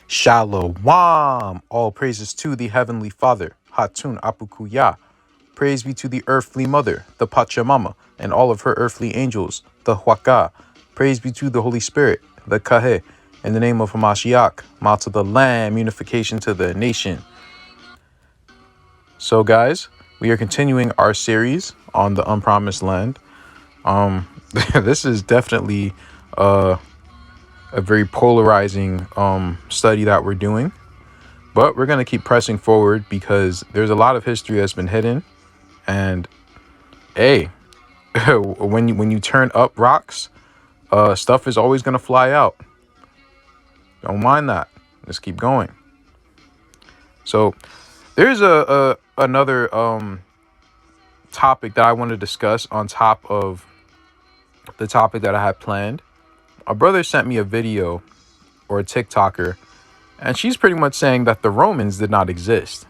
Shalom. All praises to the Heavenly Father, Hatun Apukuya. Praise be to the earthly mother, the Pachamama, and all of her earthly angels, the Huaca. Praise be to the Holy Spirit, the Kahe. In the name of Hamashiach, Motsah the Lamb, unification to the nation. So guys, we are continuing our series on the Unpromised Land. This is definitely a very polarizing study that we're doing. But we're going to keep pressing forward because there's a lot of history that's been hidden. And hey, when you turn up rocks, stuff is always going to fly out. Don't mind that. Let's keep going. So there's another topic that I want to discuss on top of the topic that I had planned. A brother sent me a video, or a TikToker, and she's pretty much saying that the Romans did not exist.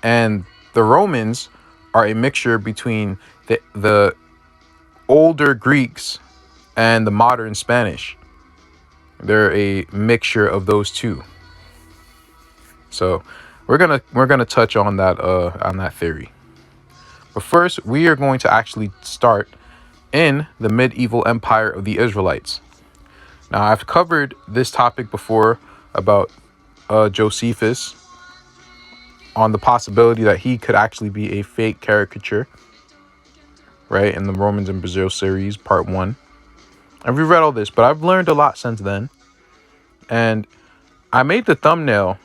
And the Romans are a mixture between the older Greeks and the modern Spanish. They're a mixture of those two. So we're gonna touch on that theory. But first, we are going to actually start in the medieval empire of the Israelites. Now, I've covered this topic before about Josephus, on the possibility that he could actually be a fake caricature, right, in the Romans in Brazil series, part 1. I've reread all this, but I've learned a lot since then. And I made the thumbnail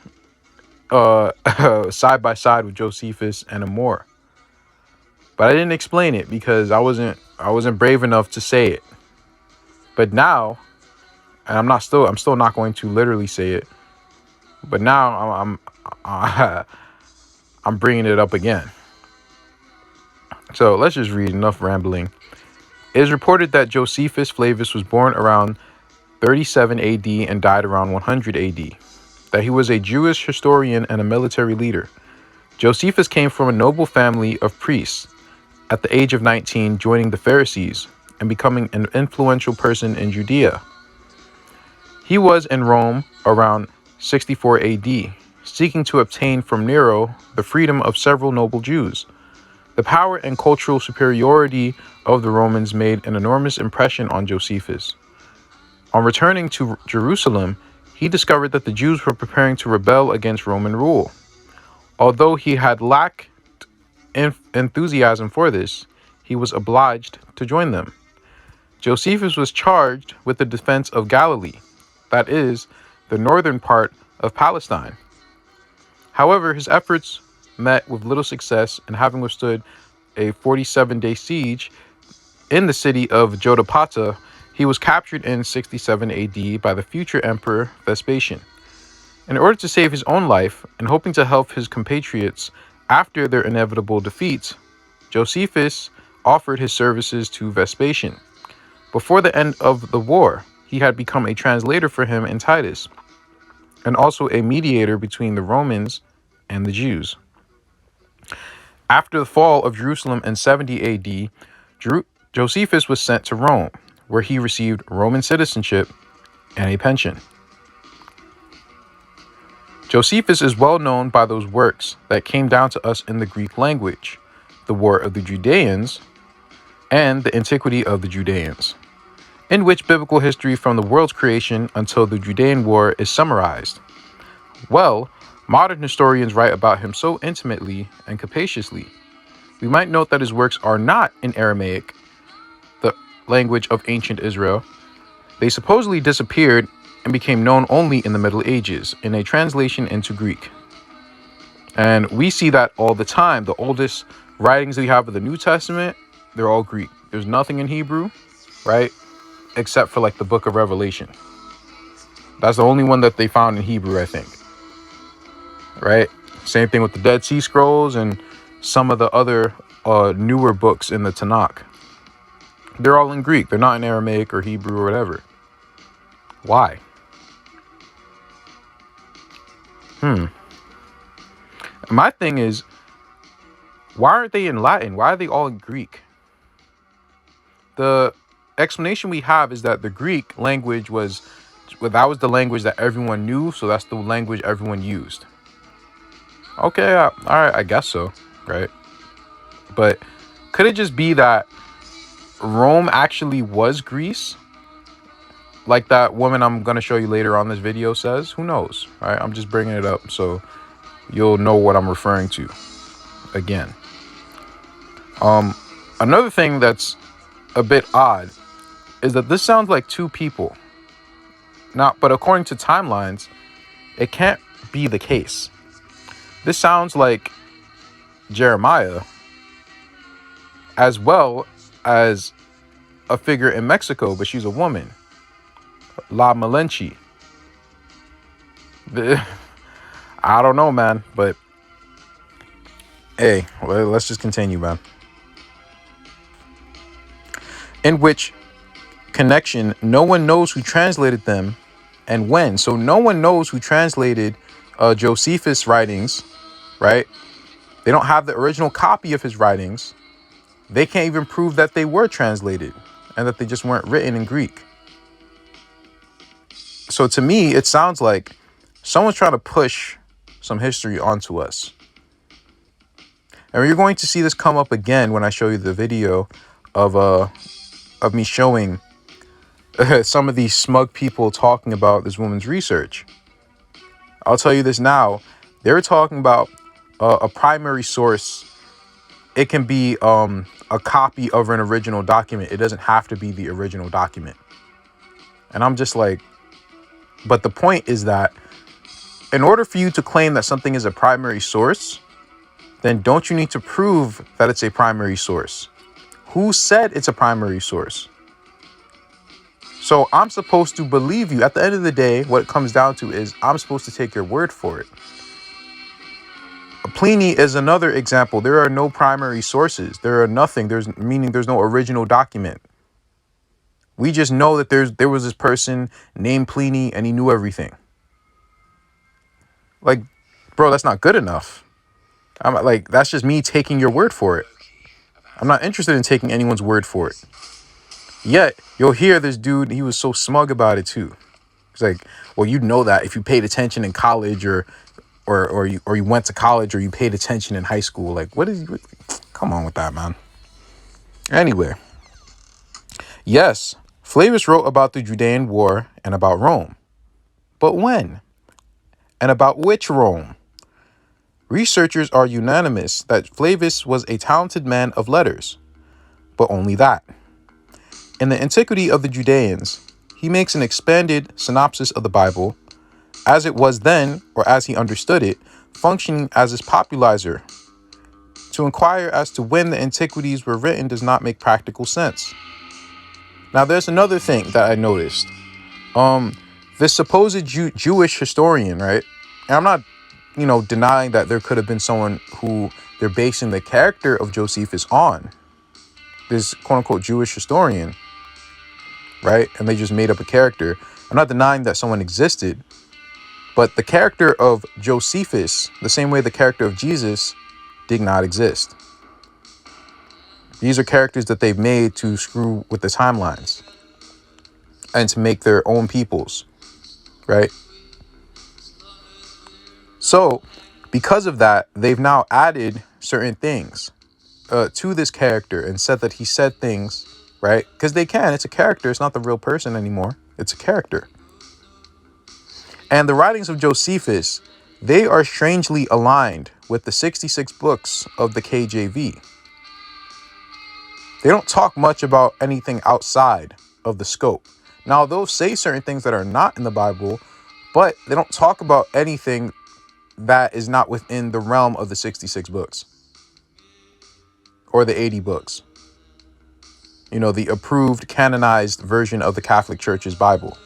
side by side with Josephus and Amor. But I didn't explain it because I wasn't brave enough to say it. But now, and I'm still not going to literally say it, but now I'm bringing it up again. So let's just read, enough rambling. It is reported that Josephus Flavius was born around 37 AD and died around 100 AD. That he was a Jewish historian and a military leader. Josephus came from a noble family of priests, at the age of 19 joining the Pharisees and becoming an influential person in Judea. He was in Rome around 64 AD, seeking to obtain from Nero the freedom of several noble Jews. The power and cultural superiority of the Romans made an enormous impression on Josephus. On returning to Jerusalem, he discovered that the Jews were preparing to rebel against Roman rule. Although he had lacked enthusiasm for this, he was obliged to join them. Josephus was charged with the defense of Galilee, that is, the northern part of Palestine. However, his efforts met with little success, and having withstood a 47-day siege in the city of Jotapata, he was captured in 67 AD by the future emperor Vespasian. In order to save his own life, and hoping to help his compatriots after their inevitable defeats, Josephus offered his services to Vespasian. Before the end of the war, he had become a translator for him in Titus, and also a mediator between the Romans and the Jews. After the fall of Jerusalem in 70 AD, Josephus was sent to Rome, where he received Roman citizenship and a pension. Josephus is well known by those works that came down to us in the Greek language, the War of the Judeans and the Antiquity of the Judeans, in which biblical history from the world's creation until the Judean War is summarized. Well, modern historians write about him so intimately and capaciously. We might note that his works are not in Aramaic, the language of ancient Israel. They supposedly disappeared and became known only in the Middle Ages in a translation into Greek. And we see that all the time. The oldest writings we have of the New Testament, they're all Greek. There's nothing in Hebrew, right? Except for like the book of Revelation. That's the only one that they found in Hebrew, I think. Right? Same thing with the Dead Sea Scrolls and some of the other newer books in the Tanakh. They're all in Greek. They're not in Aramaic or Hebrew or whatever. Why? My thing is, why aren't they in Latin? Why are they all in Greek? The explanation we have is that the Greek language was Well, that was the language that everyone knew, so that's the language everyone used. Okay, all right, I guess so, right? But could it just be that Rome actually was Greece? Like that woman I'm going to show you later on this video says? Who knows, right? I'm just bringing it up so you'll know what I'm referring to again. Another thing that's a bit odd is that this sounds like two people. But according to timelines, it can't be the case. This sounds like Jeremiah as well as a figure in Mexico, but she's a woman. La Malenchi. I don't know, man, but hey, well, let's just continue, man. In which connection, no one knows who translated them and when. So no one knows who translated Josephus' writings, right? They don't have the original copy of his writings. They can't even prove that they were translated and that they just weren't written in Greek. So to me, it sounds like someone's trying to push some history onto us. And you're going to see this come up again when I show you the video of me showing some of these smug people talking about this woman's research. I'll tell you this now. They're talking about a primary source. It can be a copy of an original document. It doesn't have to be the original document. And I'm just like, but the point is that in order for you to claim that something is a primary source, then don't you need to prove that it's a primary source? Who said it's a primary source? So I'm supposed to believe you. At the end of the day, what it comes down to is I'm supposed to take your word for it. Pliny is another example. There are no primary sources. There are nothing. There's no original document. We just know that there was this person named Pliny and he knew everything. Like, bro, that's not good enough. I'm like, that's just me taking your word for it. I'm not interested in taking anyone's word for it. Yet you'll hear this dude, he was so smug about it too. He's like, well, you know that if you paid attention in college or you went to college or you paid attention in high school. Like, come on with that, man. Anyway, yes, Flavius wrote about the Judean War and about Rome. But when? And about which Rome? Researchers are unanimous that Flavius was a talented man of letters, but only that. In the Antiquity of the Judeans, he makes an expanded synopsis of the Bible, as it was then, or as he understood it, functioning as his popularizer. To inquire as to when the Antiquities were written does not make practical sense. Now, there's another thing that I noticed. This supposed Jewish historian, right? And I'm not, denying that there could have been someone who they're basing the character of Josephus on. This quote-unquote Jewish historian, right? And they just made up a character. I'm not denying that someone existed, but the character of Josephus, the same way the character of Jesus, did not exist. These are characters that they've made to screw with the timelines and to make their own peoples, right? So, because of that, they've now added certain things to this character and said that he said things, right? Because they can. It's a character. It's not the real person anymore. It's a character. And the writings of Josephus, they are strangely aligned with the 66 books of the KJV. They don't talk much about anything outside of the scope. Now, they'll say certain things that are not in the Bible, but they don't talk about anything that is not within the realm of the 66 books or the 80 books. The approved, canonized version of the Catholic Church's Bible,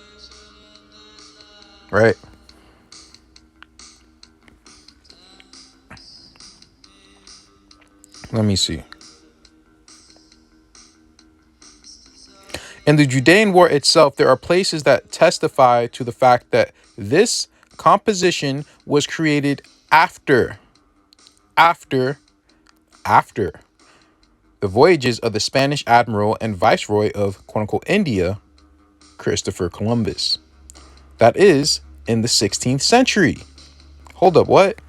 right? Let me see. In the Judean War itself, there are places that testify to the fact that this composition was created after the voyages of the Spanish admiral and viceroy of quote-unquote India, Christopher Columbus. That is in the 16th century. Hold up, what?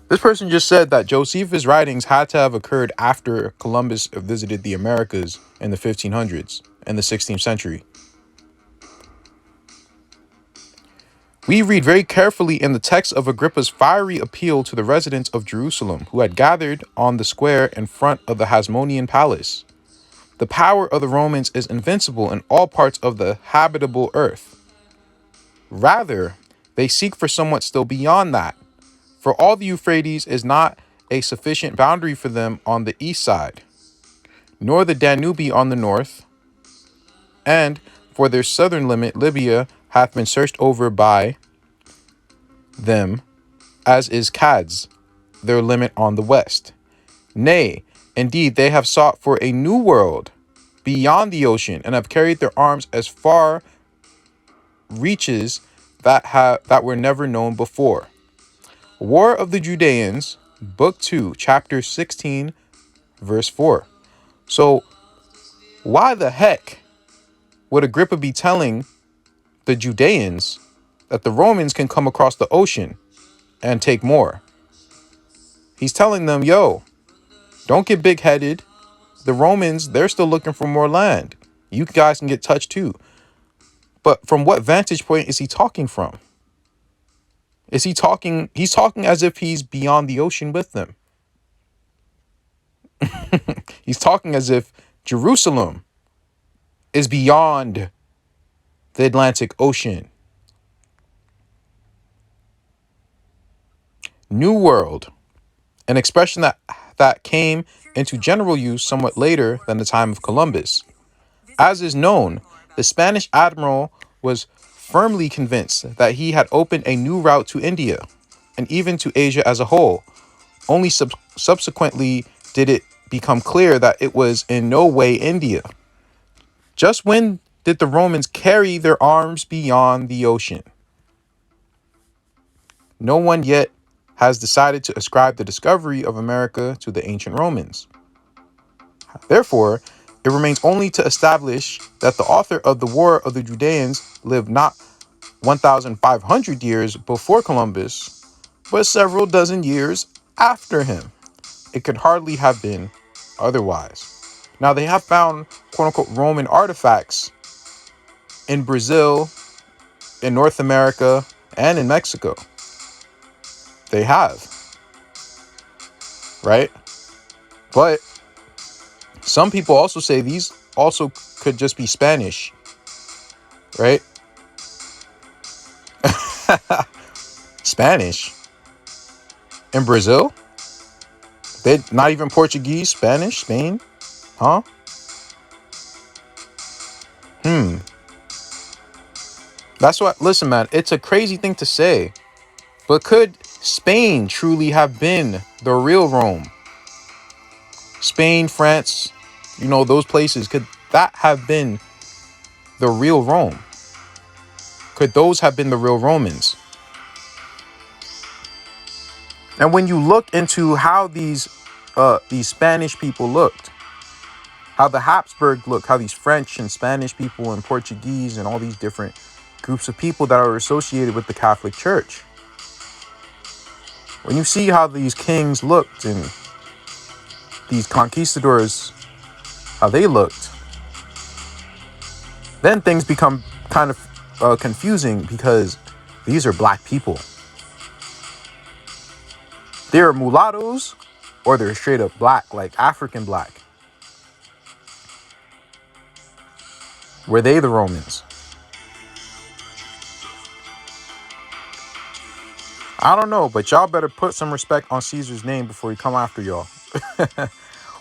This person just said that Josephus' writings had to have occurred after Columbus visited the Americas in the 1500s, in the 16th century. We read very carefully in the text of Agrippa's fiery appeal to the residents of Jerusalem, who had gathered on the square in front of the Hasmonean palace. The power of the Romans is invincible in all parts of the habitable earth. Rather, they seek for somewhat still beyond that. For all the Euphrates is not a sufficient boundary for them on the east side, nor the Danube on the north, and for their southern limit, Libya hath been searched over by them, as is Cad's, their limit on the west. Nay, indeed, they have sought for a new world beyond the ocean, and have carried their arms as far reaches that were never known before. War of the Judeans, Book 2, Chapter 16, Verse 4. So, why the heck would Agrippa be telling the Judeans that the Romans can come across the ocean and take more? He's telling them, yo, don't get big-headed. The Romans, they're still looking for more land. You guys can get touched too. But from what vantage point is he talking from? He's talking as if he's beyond the ocean with them. He's talking as if Jerusalem is beyond the Atlantic Ocean. New World, an expression that came into general use somewhat later than the time of Columbus. As is known, the Spanish admiral was firmly convinced that he had opened a new route to India and even to Asia as a whole. Only subsequently did it become clear that it was in no way India. Just when did the Romans carry their arms beyond the ocean? No one yet has decided to ascribe the discovery of America to the ancient Romans. Therefore, it remains only to establish that the author of the War of the Judeans lived not 1,500 years before Columbus, but several dozen years after him. It could hardly have been otherwise. Now, they have found quote-unquote Roman artifacts in Brazil, in North America, and in Mexico. They have. Right? But some people also say these also could just be Spanish. Right? Spanish. In Brazil? They not even Portuguese, Spanish, Spain? Huh? That's what, listen, man, it's a crazy thing to say. But could Spain truly have been the real Rome? Spain, France, those places, could that have been the real Rome? Could those have been the real Romans? And when you look into how these Spanish people looked, how the Habsburg looked, how these French and Spanish people and Portuguese and all these different groups of people that are associated with the Catholic Church, when you see how these kings looked and these conquistadors, how they looked, then things become kind of confusing, because these are black people. They're mulattoes, or they're straight up black, like African black. Were they the Romans? I don't know, but y'all better put some respect on Caesar's name before he come after y'all.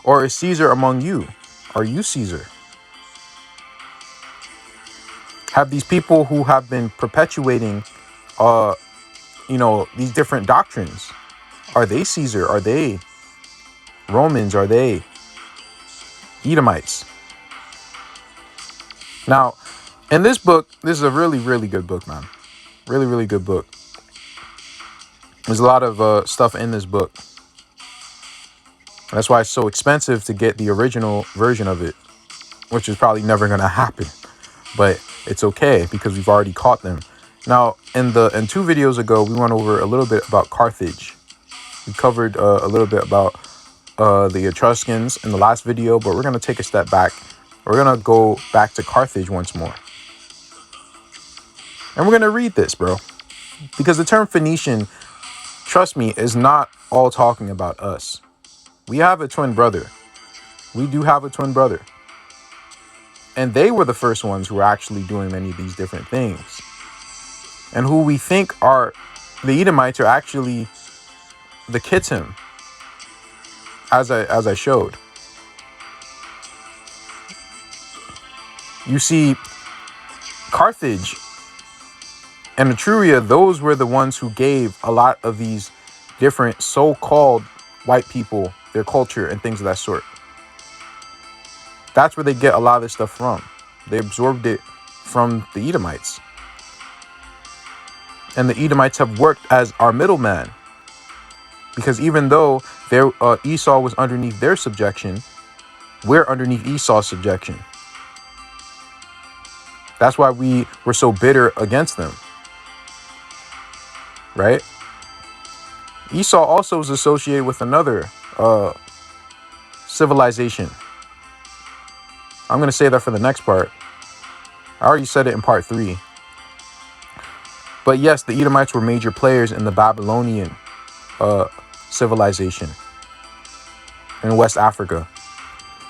Or is Caesar among you? Are you Caesar? Have these people who have been perpetuating, these different doctrines, are they Caesar? Are they Romans? Are they Edomites? Now, in this book, this is a really, really good book, man. Really, really good book. There's a lot of stuff in this book. That's why it's so expensive to get the original version of it, which is probably never going to happen. But it's okay, because we've already caught them. Now, in 2 videos ago, we went over a little bit about Carthage. We covered a little bit about the Etruscans in the last video, but we're going to take a step back. We're going to go back to Carthage once more. And we're going to read this, bro. Because the term Phoenician, trust me, is not all talking about us. We have a twin brother. We do have a twin brother. And they were the first ones who were actually doing many of these different things. And who we think are the Edomites are actually the Kittim, as I showed. You see, Carthage and Etruria, those were the ones who gave a lot of these different so-called white people their culture and things of that sort. That's where they get a lot of this stuff from. They absorbed it from the Edomites. And the Edomites have worked as our middleman. Because even though Esau was underneath their subjection, we're underneath Esau's subjection. That's why we were so bitter against them. Right? Esau also is associated with another civilization. I'm going to say that for the next part. I already said it in part 3. But yes, the Edomites were major players in the Babylonian civilization in West Africa.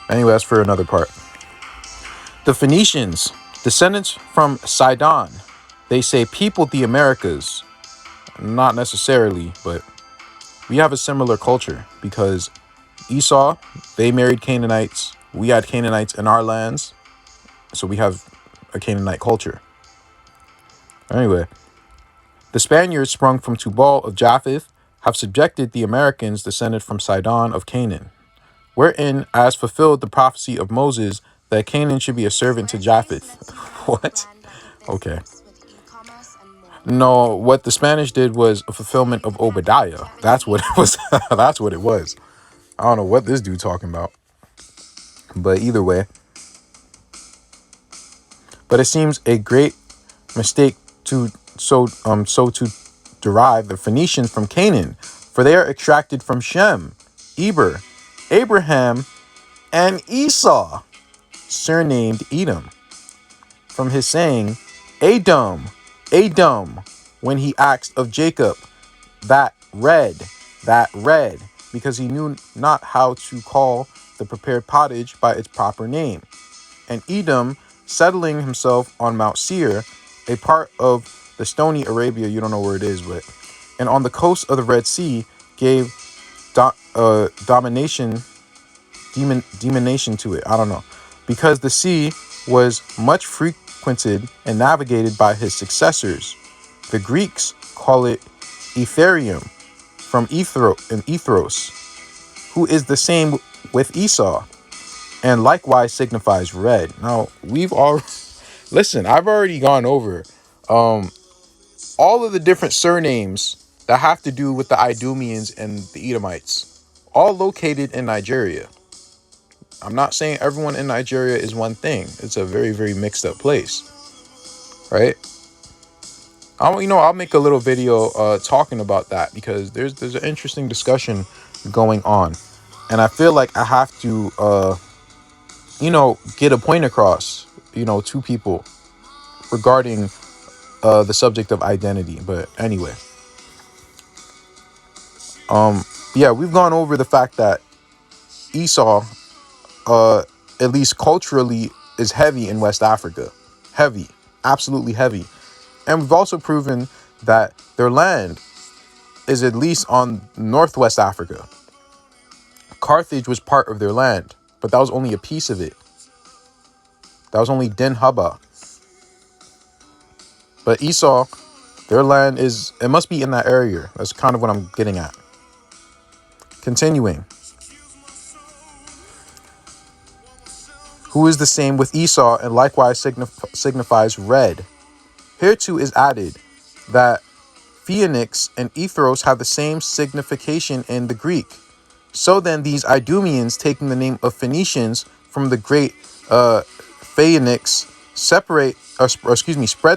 Anyway, that's for another part. The Phoenicians, descendants from Sidon, they say peopled the Americas. Not necessarily, but we have a similar culture because Esau, they married Canaanites. We had Canaanites in our lands, so we have a Canaanite culture. Anyway, the Spaniards sprung from Tubal of Japheth have subjected the Americans descended from Sidon of Canaan, wherein as fulfilled the prophecy of Moses that Canaan should be a servant to Japheth. What? Okay. No, what the Spanish did was a fulfillment of Obadiah. That's what it was. That's what it was. I don't know what this dude talking about. But either way. But it seems a great mistake to to derive the Phoenicians from Canaan, for they are extracted from Shem, Eber, Abraham, and Esau, surnamed Edom, from his saying, Edom, when he asked of Jacob, that red, because he knew not how to call the prepared pottage by its proper name. And Edom, settling himself on Mount Seir, a part of the stony Arabia, you don't know where it is, but, and on the coast of the Red Sea, gave domination to it. I don't know. Because the sea was much frequented and navigated by his successors. The Greeks call it Etherium, from Ethros, who is the same with Esau, and likewise signifies red. Now, listen, I've already gone over all of the different surnames that have to do with the Idumeans and the Edomites, all located in Nigeria. I'm not saying everyone in Nigeria is one thing. It's a very, very mixed up place, right? I'll make a little video talking about that because there's an interesting discussion going on, and I feel like I have to get a point across to people regarding the subject of identity. But anyway, yeah, we've gone over the fact that Esau, at least culturally, is heavy in West Africa. Heavy, absolutely heavy. And we've also proven that their land is at least on Northwest Africa. Carthage was part of their land, but that was only a piece of it. That was only Din Haba. But Esau, their land it must be in that area. That's kind of what I'm getting at. Continuing. Who is the same with Esau and likewise signifies red. Hereto is added that Phoenix and Ethros have the same signification in the Greek. So then these Idumeans, taking the name of Phoenicians from the great Phoenix, spread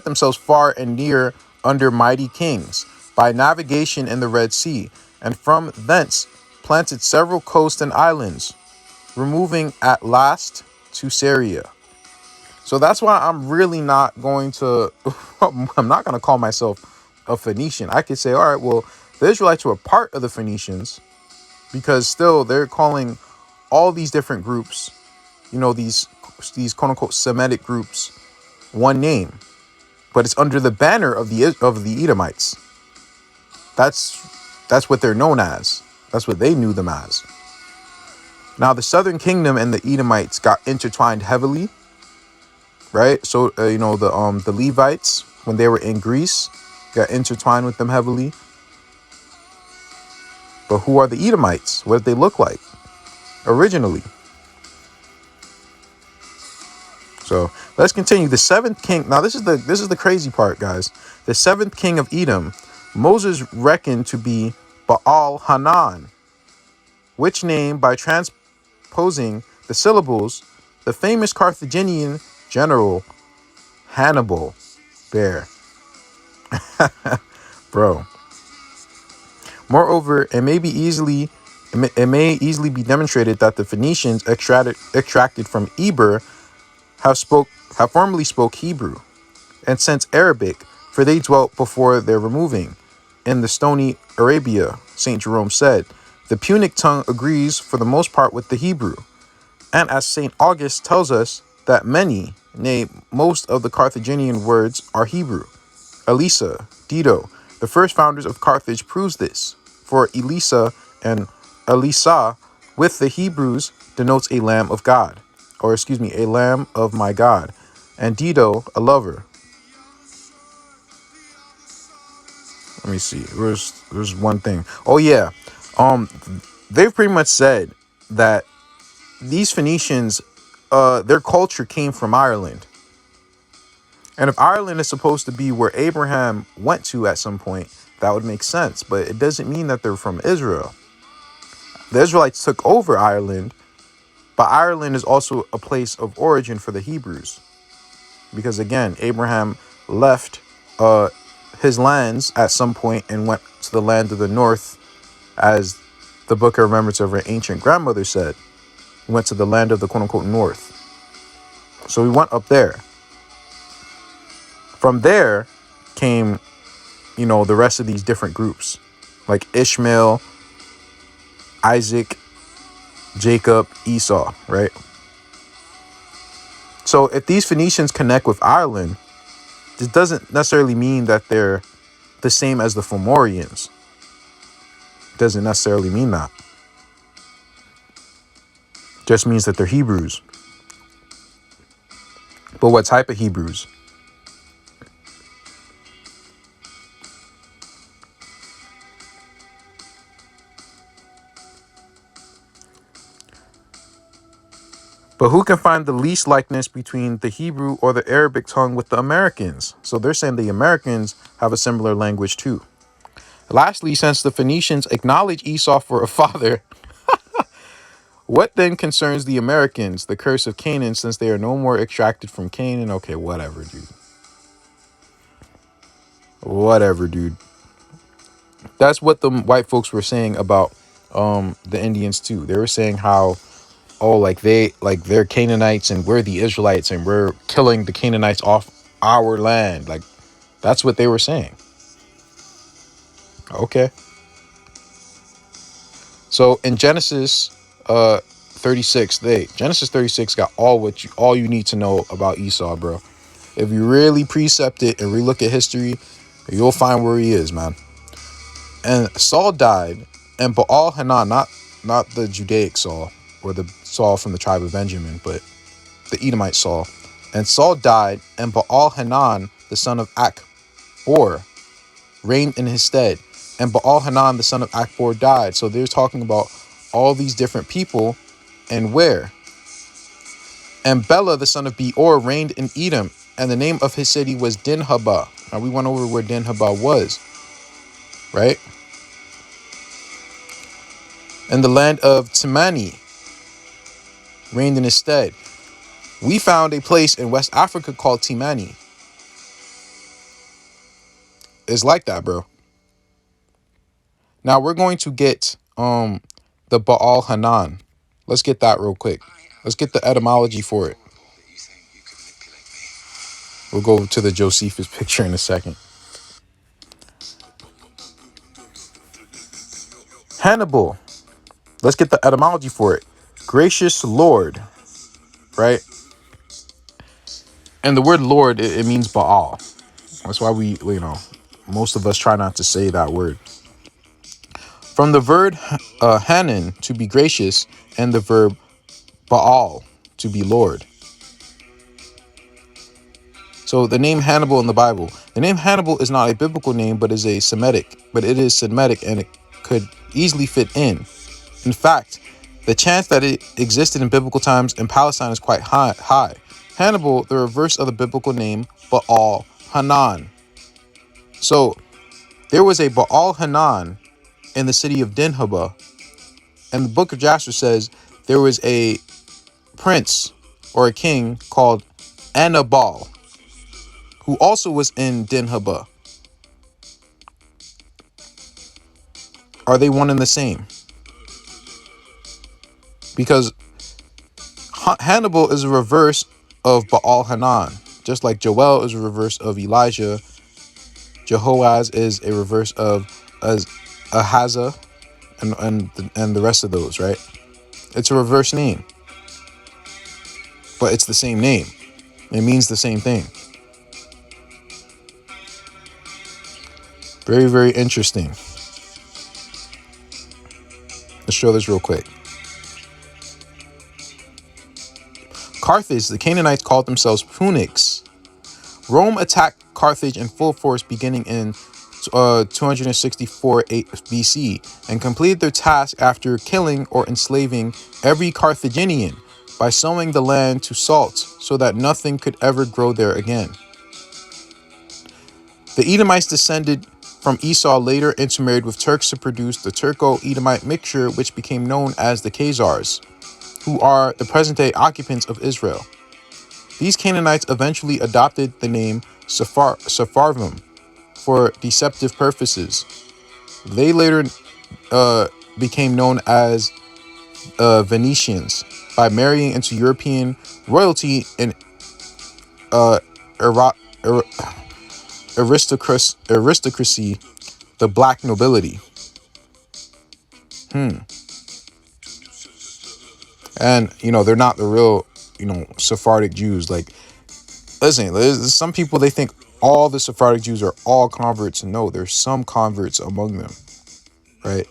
themselves far and near under mighty kings, by navigation in the Red Sea, and from thence planted several coasts and islands, removing at last to Syria. So that's why I'm really not going to, I'm not going to call myself a Phoenician. I could say, all right, well, the Israelites were part of the Phoenicians, because still they're calling all these different groups, these quote unquote Semitic groups, one name, but it's under the banner of the Edomites. That's what they're known as. That's what they knew them as. Now the southern kingdom and the Edomites got intertwined heavily, right? So the Levites, when they were in Greece, got intertwined with them heavily. But who are the Edomites? What did they look like originally? So let's continue. The seventh king. Now this is the crazy part, guys. The seventh king of Edom, Moses reckoned to be Baal Hanan, which name, by transposing the syllables, the famous Carthaginian general Hannibal bear. Bro. Moreover, it may easily be demonstrated that the Phoenicians extracted from Eber have formerly spoke Hebrew, and since Arabic, for they dwelt before their removing in the stony Arabia. St. Jerome said, the Punic tongue agrees for the most part with the Hebrew, and as St. August tells us that many, nay, most of the Carthaginian words are Hebrew. Elisa, Dido, the first founders of Carthage, proves this, for Elisa and Elisa with the Hebrews denotes a lamb of God, a lamb of my God, and Dido, a lover. Let me see. There's one thing. Oh yeah, they've pretty much said that these Phoenicians, their culture came from Ireland, and if Ireland is supposed to be where Abraham went to at some point, that would make sense. But it doesn't mean that they're from Israel. The Israelites took over Ireland, but Ireland is also a place of origin for the Hebrews, because again, Abraham left his lands at some point and went to the land of the north, as the Book of Remembrance of our ancient grandmother said. He went to the land of the quote unquote north. So we went up there. From there came, the rest of these different groups, like Ishmael, Isaac, Jacob, Esau, right? So if these Phoenicians connect with Ireland, this doesn't necessarily mean that they're the same as the Fomorians. Doesn't necessarily mean that. Just means that they're Hebrews. But what type of Hebrews? But who can find the least likeness between the Hebrew or the Arabic tongue with the Americans? So they're saying the Americans have a similar language too. Lastly, since the Phoenicians acknowledge Esau for a father, what then concerns the Americans, the curse of Canaan, since they are no more extracted from Canaan? Okay, whatever, dude. Whatever, dude. That's what the white folks were saying about the Indians too. They were saying how, they're Canaanites and we're the Israelites and we're killing the Canaanites off our land. Like, that's what they were saying. Okay. So in Genesis 36, Genesis 36 got all you need to know about Esau, bro. If you really precept it and relook at history, you'll find where he is, man. And Saul died, and Baal Hanan, not the Judaic Saul or the Saul from the tribe of Benjamin, but the Edomite Saul. And Saul died, and Baal Hanan, the son of Akbor, reigned in his stead. And Baal Hanan, the son of Akbor, died. So they're talking about all these different people and where. And Bela, the son of Beor, reigned in Edom, and the name of his city was Dinhabah. Now we went over where Dinhabah was, right? And the land of Timani reigned in his stead. We found a place in West Africa called Timani. is like that, bro. Now we're going to get the Baal Hanan. Let's get that real quick. Let's get the etymology for it. We'll go to the Josephus picture in a second. Hannibal. Let's get the etymology for it. Gracious Lord, right? And the word Lord, it means Baal. That's why we, most of us try not to say that word. From the verb Hanan, to be gracious, and the verb Baal, to be Lord. So the name Hannibal in the Bible. The name Hannibal is not a biblical name, but is a Semitic. But it is Semitic, and it could easily fit in. In fact, the chance that it existed in biblical times in Palestine is quite high. Hannibal, the reverse of the biblical name Baal Hanan. So there was a Baal Hanan in the city of Dinhabah, and the book of Jasher says there was a prince or a king called Anabal, who also was in Dinhabah. Are they one and the same? Because Hannibal is a reverse of Baal Hanan, just like Joel is a reverse of Elijah. Jehoaz is a reverse of Ahazah, and the rest of those, right? It's a reverse name, but it's the same name. It means the same thing. Very, very interesting. Let's show this real quick. Carthage, the Canaanites called themselves Punics. Rome attacked Carthage in full force beginning in 264 BC and completed their task after killing or enslaving every Carthaginian by sowing the land to salt so that nothing could ever grow there again. The Edomites descended from Esau, later intermarried with Turks to produce the Turco-Edomite mixture, which became known as the Khazars, who are the present-day occupants of Israel. These Canaanites eventually adopted the name Sepharvim for deceptive purposes. They later became known as Phoenicians by marrying into European royalty and aristocracy, the black nobility. And, they're not the real, Sephardic Jews. Like, listen, there's some people, they think all the Sephardic Jews are all converts. No, there's some converts among them, right?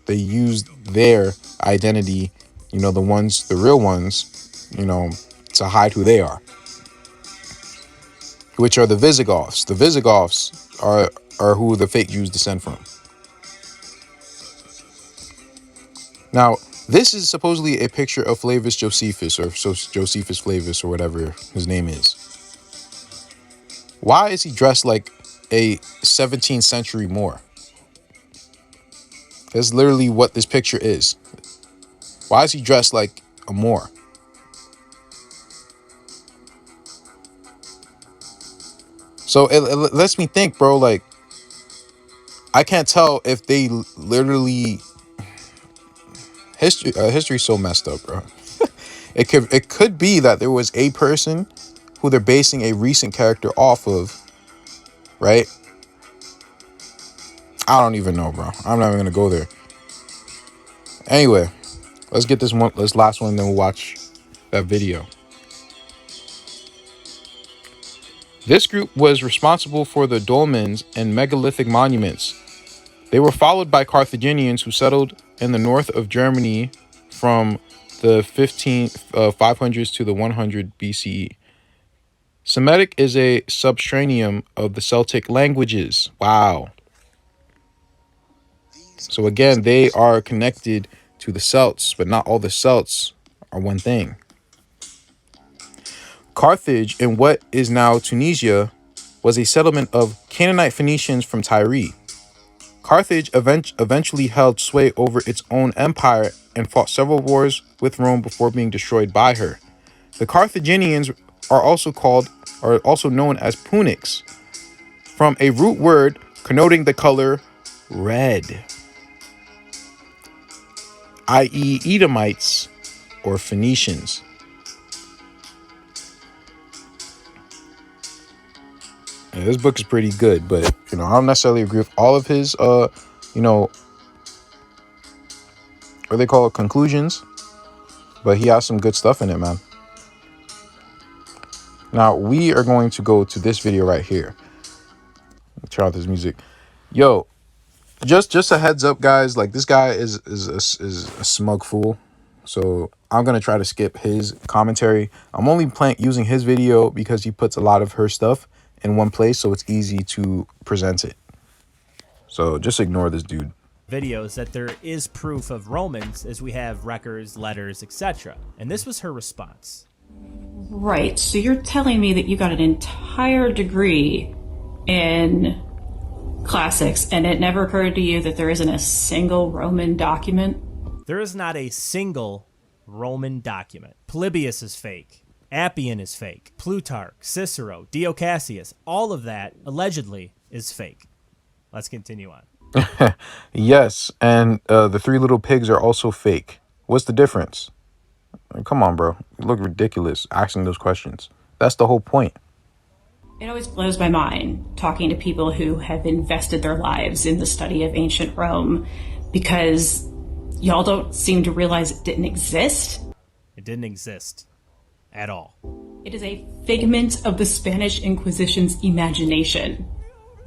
They use their identity, the real ones, to hide who they are, which are the Visigoths. The Visigoths are who the fake Jews descend from. Now, this is supposedly a picture of Flavius Josephus, or Josephus Flavius, or whatever his name is. Why is he dressed like a 17th century Moor? That's literally what this picture is. Why is he dressed like a Moor? So it lets me think, bro, like, I can't tell if they literally... History's so messed up, bro. It could be that there was a person who they're basing a recent character off of, right? I don't even know, bro. I'm not even gonna go there. Anyway, let's get this last one, then we'll watch that video. This group was responsible for the dolmens and megalithic monuments. They were followed by Carthaginians who settled in the north of Germany from the 500s to the 100 BCE. Semitic is a substratum of the Celtic languages. Wow. So again, they are connected to the Celts, but not all the Celts are one thing. Carthage, in what is now Tunisia, was a settlement of Canaanite Phoenicians from Tyre. Carthage eventually held sway over its own empire and fought several wars with Rome before being destroyed by her. The Carthaginians are also known as Punics. from a root word connoting the color red, i.e. Edomites or Phoenicians. Yeah, this book is pretty good, but I don't necessarily agree with all of his what they call it, conclusions, but he has some good stuff in it, man. Now we are going to go to this video right here. Turn off this music. Yo, just a heads up, guys, like this guy is a smug fool, so I'm gonna try to skip his commentary. I'm only using his video because he puts a lot of her stuff in one place, so it's easy to present it. So just ignore this dude. Videos that there is proof of Romans, as we have records, letters, etc. And this was her response. Right, so you're telling me that you got an entire degree in classics, and it never occurred to you that there isn't a single Roman document? There is not a single Roman document. Polybius is fake. Appian is fake. Plutarch, Cicero, Dio Cassius, all of that allegedly is fake. Let's continue on. Yes, and the three little pigs are also fake. What's the difference? Come on, bro. You look ridiculous asking those questions. That's the whole point. It always blows my mind talking to people who have invested their lives in the study of ancient Rome, because y'all don't seem to realize it didn't exist. It didn't exist at all. It is a figment of the Spanish Inquisition's imagination.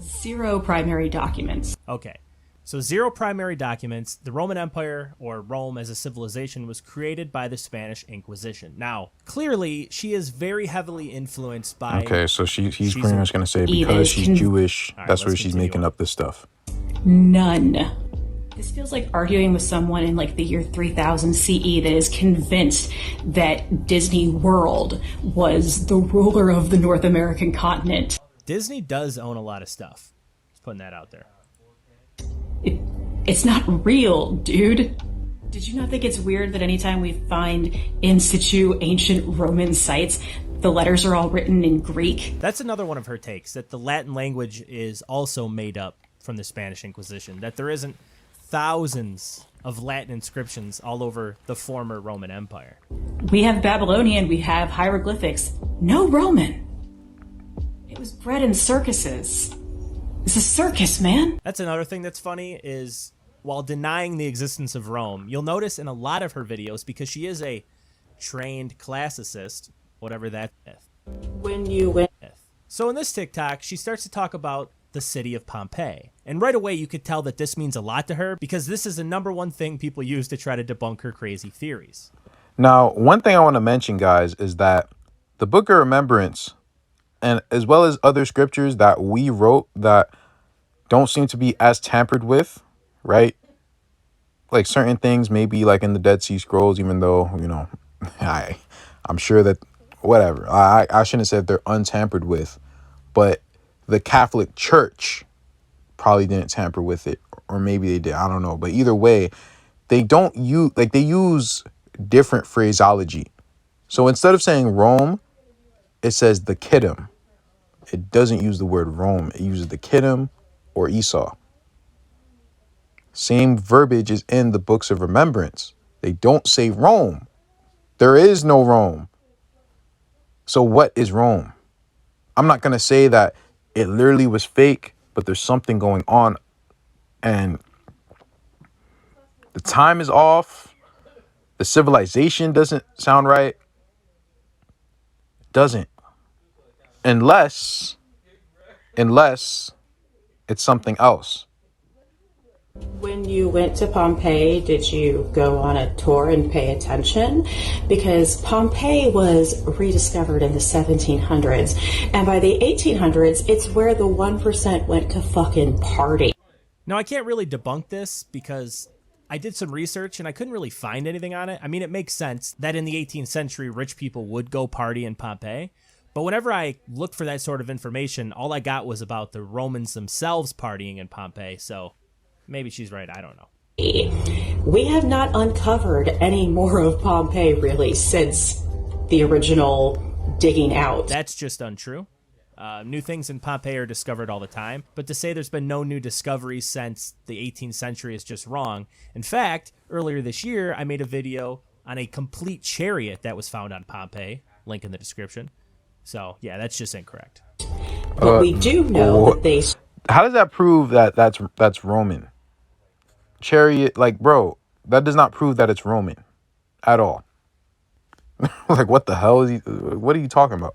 0 primary documents. Okay, so 0 primary documents. The Roman Empire, or Rome as a civilization, was created by the Spanish Inquisition. Now, clearly, she is very heavily influenced by... Okay, so he's pretty much going to say because she's Jewish, right, that's where she's making up this stuff. None. This feels like arguing with someone in like the year 3000 CE that is convinced that Disney World was the ruler of the North American continent. Disney does own a lot of stuff. Just putting that out there. It's not real, dude. Did you not think it's weird that anytime we find in situ ancient Roman sites, the letters are all written in Greek? That's another one of her takes, that the Latin language is also made up from the Spanish Inquisition, that there isn't thousands of Latin inscriptions all over the former Roman Empire. We have Babylonian, we have hieroglyphics. No Roman. It was bred in circuses. It's a circus, man. That's another thing that's funny is, while denying the existence of Rome, you'll notice in a lot of her videos, because she is a trained classicist, whatever that is. When you went... So in this TikTok, she starts to talk about the city of Pompeii. And right away, you could tell that this means a lot to her, because this is the #1 thing people use to try to debunk her crazy theories. Now, one thing I want to mention, guys, is that the Book of Remembrance, and as well as other scriptures that we wrote that don't seem to be as tampered with, right? Like certain things maybe like in the Dead Sea Scrolls, even though, I'm sure that whatever. I shouldn't have said they're untampered with, but the Catholic Church probably didn't tamper with it, or maybe they did. I don't know. But either way, they don't use, like, they use different phraseology. So instead of saying Rome, it says the Kittim. It doesn't use the word Rome. It uses the Kittim or Esau. Same verbiage is in the books of remembrance. They don't say Rome. There is no Rome. So what is Rome? I'm not going to say that it literally was fake, but there's something going on. And the time is off. The civilization doesn't sound right. Doesn't. Unless it's something else. When you went to Pompeii, did you go on a tour and pay attention? Because Pompeii was rediscovered in the 1700s, and by the 1800s, it's where the 1% went to fucking party. Now, I can't really debunk this because I did some research and I couldn't really find anything on it. I mean, it makes sense that in the 18th century, rich people would go party in Pompeii. But whenever I looked for that sort of information, all I got was about the Romans themselves partying in Pompeii. So maybe she's right. I don't know. We have not uncovered any more of Pompeii, really, since the original digging out. That's just untrue. New things in Pompeii are discovered all the time, but to say there's been no new discoveries since the 18th century is just wrong. In fact, earlier this year, I made a video on a complete chariot that was found on Pompeii. Link in the description. So, yeah, that's just incorrect. But we do know that they... How does that prove that that's Roman? Chariot, like, bro, that does not prove that it's Roman at all. Like, what the hell what are you talking about?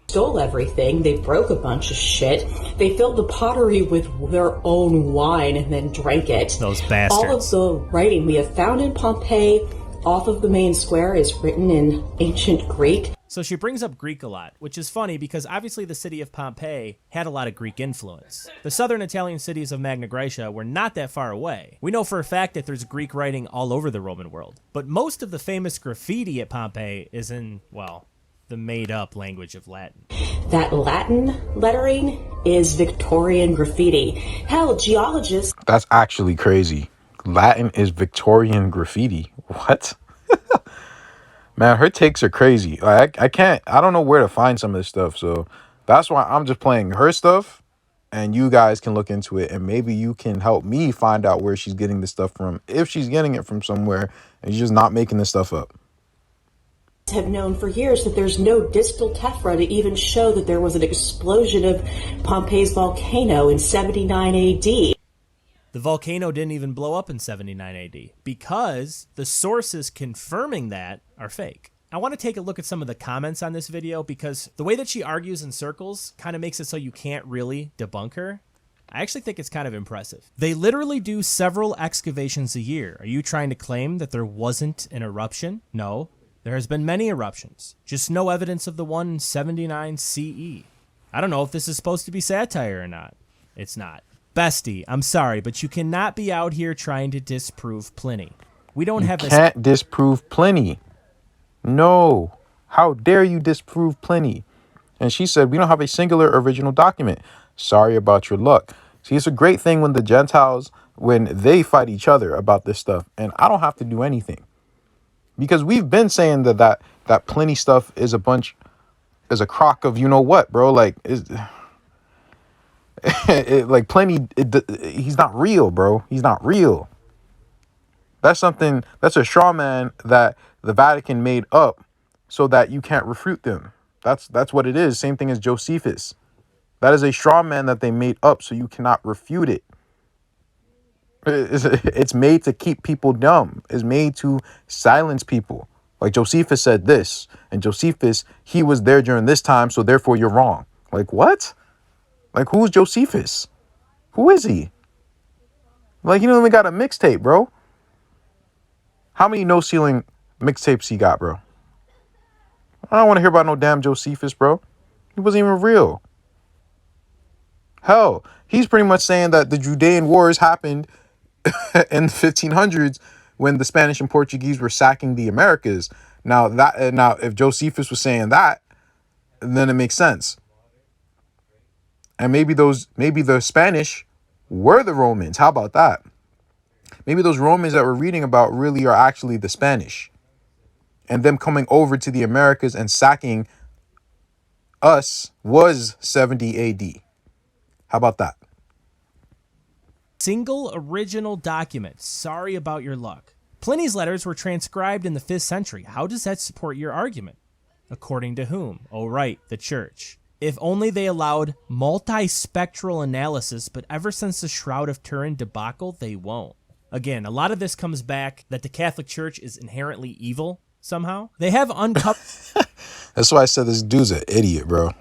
Stole everything. They broke a bunch of shit. They filled the pottery with their own wine and then drank it. Those bastards. All of the writing we have found in Pompeii off of the main square is written in ancient Greek. So she brings up Greek a lot, which is funny because obviously the city of Pompeii had a lot of Greek influence. The southern Italian cities of Magna Graecia were not that far away. We know for a fact that there's Greek writing all over the Roman world. But most of the famous graffiti at Pompeii is in, well, the made-up language of Latin. That Latin lettering is Victorian graffiti. Hell, geologists... That's actually crazy. Latin is Victorian graffiti. What? Man, her takes are crazy. Like, I don't know where to find some of this stuff. So that's why I'm just playing her stuff, and you guys can look into it, and maybe you can help me find out where she's getting this stuff from, if she's getting it from somewhere and she's just not making this stuff up. Have known for years that there's no distal tephra to even show that there was an explosion of Pompeii's volcano in 79 AD. The volcano didn't even blow up in 79 AD because the sources confirming that are fake. I want to take a look at some of the comments on this video because the way that she argues in circles kind of makes it so you can't really debunk her. I actually think it's kind of impressive. They literally do several excavations a year. Are you trying to claim that there wasn't an eruption? No. There has been many eruptions, just no evidence of the one in 79 CE. I don't know if this is supposed to be satire or not. It's not. Bestie, I'm sorry, but you cannot be out here trying to disprove Pliny. We don't have You can't disprove Pliny. No. How dare you disprove Pliny? And she said, we don't have a singular original document. Sorry about your luck. See, it's a great thing when the Gentiles, when they fight each other about this stuff, and I don't have to do anything. Because we've been saying that Pliny stuff is a crock of you know what, bro. Like, like Pliny, he's not real, bro. He's not real. That's a straw man that the Vatican made up so that you can't refute them. That's what it is. Same thing as Josephus. That is a straw man that they made up so you cannot refute it. It's made to keep people dumb. It's made to silence people. Like Josephus said this, and Josephus, he was there during this time, so therefore you're wrong. Like, what? Like, who's Josephus? Who is he? Like, you don't even got a mixtape, bro. How many no-ceiling mixtapes he got, bro? I don't want to hear about no damn Josephus, bro. He wasn't even real. Hell, he's pretty much saying that the Judean Wars happened in the 1500s when the Spanish and Portuguese were sacking the Americas. Now if Josephus was saying that, then it makes sense. And maybe the Spanish were the Romans. How about that? Maybe those Romans that we're reading about really are actually the Spanish. And them coming over to the Americas and sacking us was 70 AD. How about that? Single original document. Sorry about your luck. Pliny's letters were transcribed in the 5th century. How does that support your argument? According to whom? Oh, right, the church. If only they allowed multispectral analysis, but ever since the Shroud of Turin debacle, they won't. Again, a lot of this comes back that the Catholic Church is inherently evil somehow. They have uncovered... That's why I said this dude's an idiot, bro.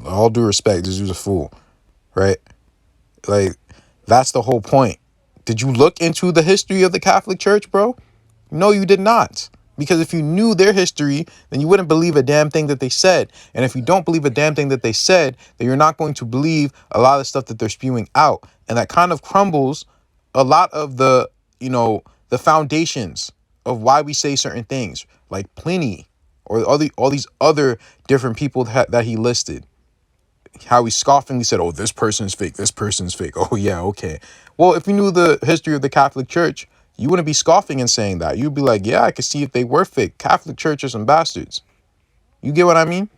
All due respect, this dude's a fool, right? Like, that's the whole point. Did you look into the history of the Catholic Church, bro? No, you did not. Because if you knew their history, then you wouldn't believe a damn thing that they said. And if you don't believe a damn thing that they said, then you're not going to believe a lot of stuff that they're spewing out. And that kind of crumbles a lot of the, the foundations of why we say certain things, like Pliny or all these other different people that he listed. How he scoffingly said, oh, this person's fake, this person's fake. Oh, yeah, okay. Well, if you knew the history of the Catholic Church, you wouldn't be scoffing and saying that. You'd be like, yeah, I could see if they were fake. Catholic Church are some bastards. You get what I mean?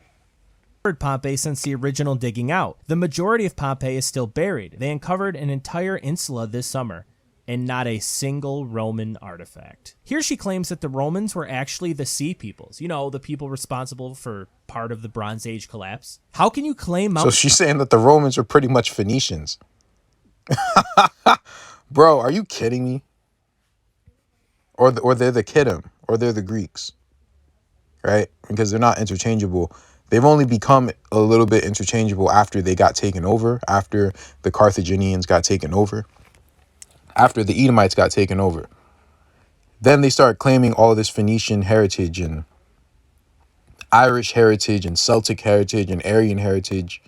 Pompeii since the original digging out. The majority of Pompeii is still buried. They uncovered an entire insula this summer, and not a single Roman artifact. Here she claims that the Romans were actually the sea peoples, you know, the people responsible for part of the Bronze Age collapse. How can you claim So she's saying that the Romans were pretty much Phoenicians. Bro, are you kidding me? Or they're the Kittim, or they're the Greeks, right? Because they're not interchangeable. They've only become a little bit interchangeable after they got taken over, after the Carthaginians got taken over, after the Edomites got taken over. Then they start claiming all of this Phoenician heritage and Irish heritage and Celtic heritage and Aryan heritage.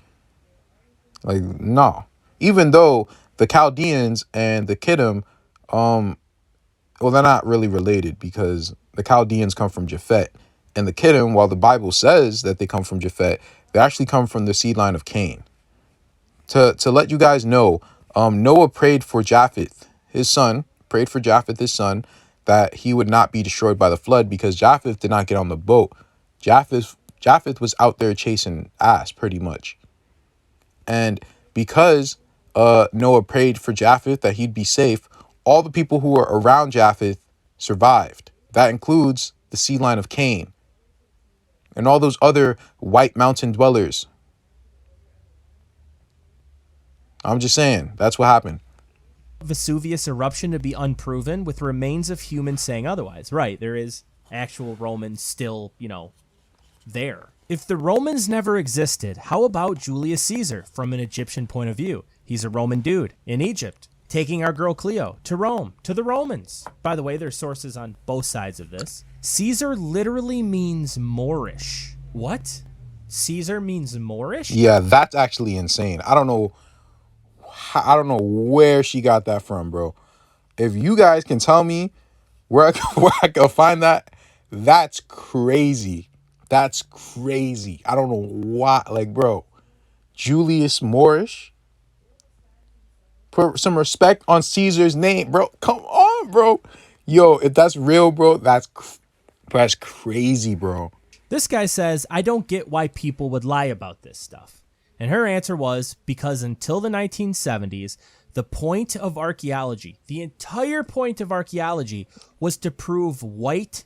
Like, no. Even though the Chaldeans and the Kittim, well, they're not really related because the Chaldeans come from Japhet. And the Kittim, while the Bible says that they come from Japhet, they actually come from the seed line of Cain. To let you guys know, Noah prayed for Japheth, his son, that he would not be destroyed by the flood because Japheth did not get on the boat. Japheth was out there chasing ass pretty much. And because Noah prayed for Japheth that he'd be safe, all the people who were around Japheth survived. That includes the seed line of Cain and all those other white mountain dwellers. I'm just saying, that's what happened. Vesuvius eruption to be unproven, with remains of humans saying otherwise. Right, there is actual Romans still, you know, there. If the Romans never existed, how about Julius Caesar from an Egyptian point of view? He's a Roman dude in Egypt, taking our girl Cleo to Rome, to the Romans. By the way, there's sources on both sides of this. Caesar literally means Moorish. What? Caesar means Moorish? Yeah, that's actually insane. I don't know where she got that from, bro. If you guys can tell me where I can find that, that's crazy. That's crazy. I don't know why. Like, bro, Julius Moorish. Put some respect on Caesar's name, bro. Come on, bro. Yo, if that's real, bro, that's crazy, bro. This guy says, I don't get why people would lie about this stuff. And her answer was, because until the 1970s, the point of archaeology, the entire point of archaeology, was to prove white,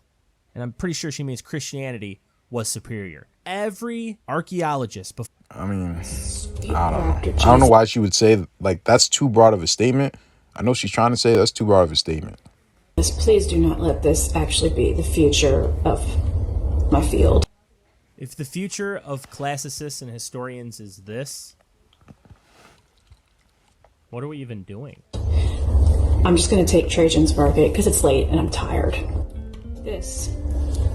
and I'm pretty sure she means Christianity, was superior. Every archaeologist before. I mean, I don't know. I don't know why she would say, like, that's too broad of a statement. I know she's trying to say that's too broad of a statement. Please do not let this actually be the future of my field. If the future of classicists and historians is this, what are we even doing? I'm just going to take Trajan's Market because it's late and I'm tired. This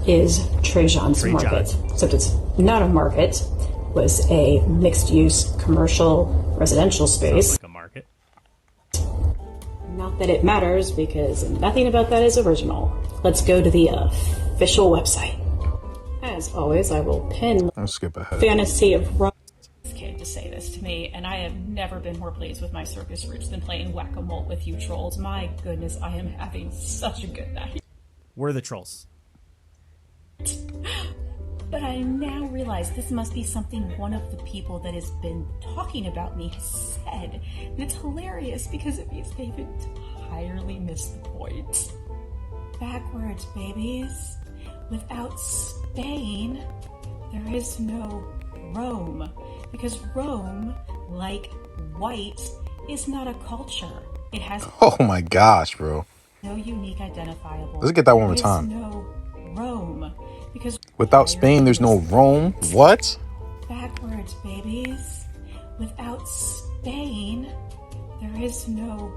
is Trajan's Market, except it's not a market. It was a mixed-use commercial residential space. Sounds like a market. Not that it matters because nothing about that is original. Let's go to the official website. As always, I will pin Let's skip ahead. Fantasy of Rome. Kid to say this to me, and I have never been more pleased with my circus roots than playing whack-a-mole with you trolls. My goodness, I am having such a good night. We're the trolls. But I now realize this must be something one of the people that has been talking about me has said. And it's hilarious because it means they've entirely missed the point. Backwards, babies. Without Spain, there is no Rome. Because Rome, like white, is not a culture. It has Oh my gosh, bro. no unique identifiable. Let's get that one more There is time. no Rome. Because Without Spain, there's no Rome. What? Backwards, babies. Without Spain, there is no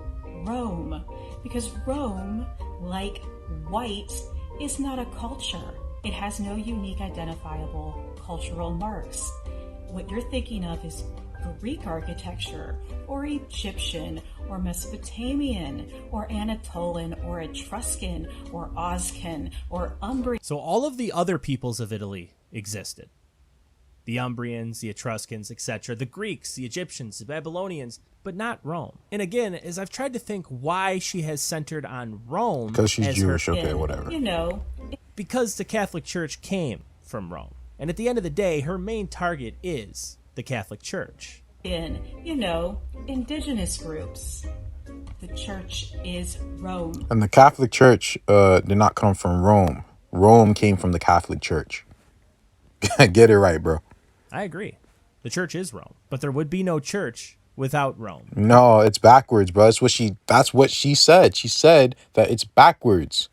Rome. Because Rome, like white, is not a culture. It has no unique identifiable cultural marks. What you're thinking of is Greek architecture, or Egyptian, or Mesopotamian, or Anatolian, or Etruscan, or Oscan, or Umbrian. So all of the other peoples of Italy existed. The Umbrians, the Etruscans, etc. The Greeks, the Egyptians, the Babylonians, but not Rome. And again, as I've tried to think why she has centered on Rome. Because she's as Jewish, her, okay, whatever. You know, because the Catholic Church came from Rome. And at the end of the day, her main target is the Catholic Church. In, indigenous groups. The church is Rome. And the Catholic Church did not come from Rome. Rome came from the Catholic Church. Get it right, bro. I agree. The church is Rome, but there would be no church without Rome. No, it's backwards, bro. That's what she said. She said that it's backwards.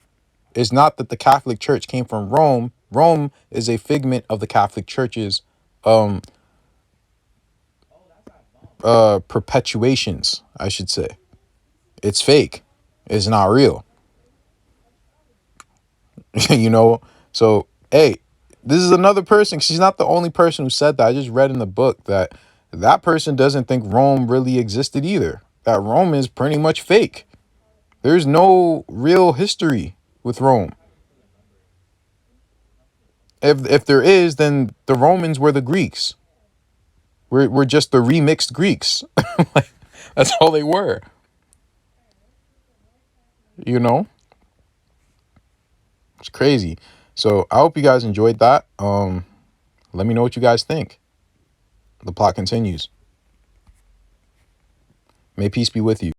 It's not that the Catholic Church came from Rome. Rome is a figment of the Catholic Church's perpetuations, I should say. It's fake. It's not real. So, hey, this is another person. She's not the only person who said that. I just read in the book that person doesn't think Rome really existed either. That Rome is pretty much fake. There's no real history with Rome. If there is, then the Romans were the Greeks. We're just the remixed Greeks. That's all they were. It's crazy. So I hope you guys enjoyed that. Let me know what you guys think. The plot continues. May peace be with you.